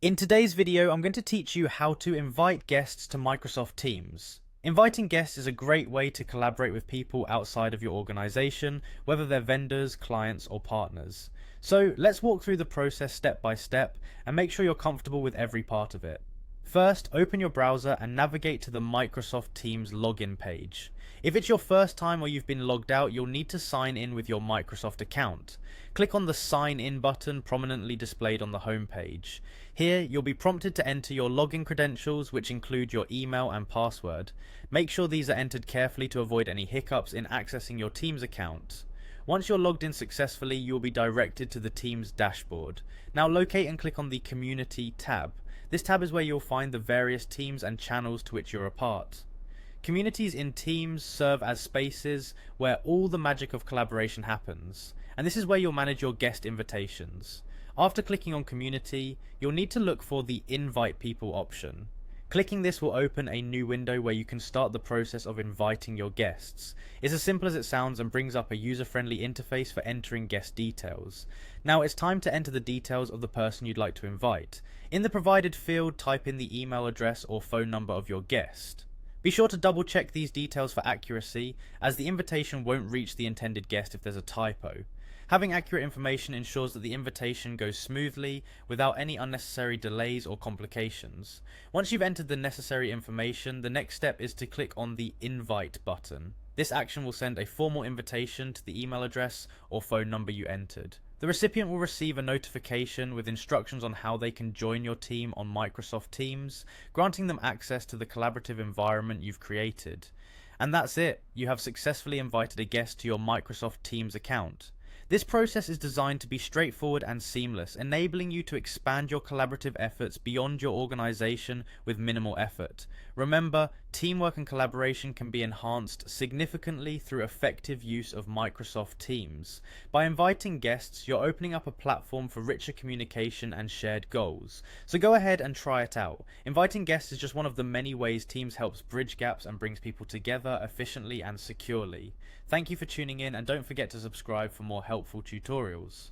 In today's video, I'm going to teach you how to invite guests to Microsoft Teams. Inviting guests is a great way to collaborate with people outside of your organization, whether they're vendors, clients, or partners. So let's walk through the process step by step and make sure you're comfortable with every part of it. First, open your browser and navigate to the Microsoft Teams login page. If it's your first time or you've been logged out, you'll need to sign in with your Microsoft account. Click on the Sign In button prominently displayed on the home page. Here, you'll be prompted to enter your login credentials, which include your email and password. Make sure these are entered carefully to avoid any hiccups in accessing your Teams account. Once you're logged in successfully, you'll be directed to the Teams dashboard. Now locate and click on the Community tab. This tab is where you'll find the various teams and channels to which you're a part. Communities in Teams serve as spaces where all the magic of collaboration happens, and this is where you'll manage your guest invitations. After clicking on Community, you'll need to look for the Invite People option. Clicking this will open a new window where you can start the process of inviting your guests. It's as simple as it sounds and brings up a user-friendly interface for entering guest details. Now it's time to enter the details of the person you'd like to invite. In the provided field, type in the email address or phone number of your guest. Be sure to double check these details for accuracy, as the invitation won't reach the intended guest if there's a typo. Having accurate information ensures that the invitation goes smoothly without any unnecessary delays or complications. Once you've entered the necessary information, the next step is to click on the Invite button. This action will send a formal invitation to the email address or phone number you entered. The recipient will receive a notification with instructions on how they can join your team on Microsoft Teams, granting them access to the collaborative environment you've created. And that's it, you have successfully invited a guest to your Microsoft Teams account. This process is designed to be straightforward and seamless, enabling you to expand your collaborative efforts beyond your organization with minimal effort. Remember, teamwork and collaboration can be enhanced significantly through effective use of Microsoft Teams. By inviting guests, you're opening up a platform for richer communication and shared goals. So go ahead and try it out. Inviting guests is just one of the many ways Teams helps bridge gaps and brings people together efficiently and securely. Thank you for tuning in, and don't forget to subscribe for more helpful tutorials.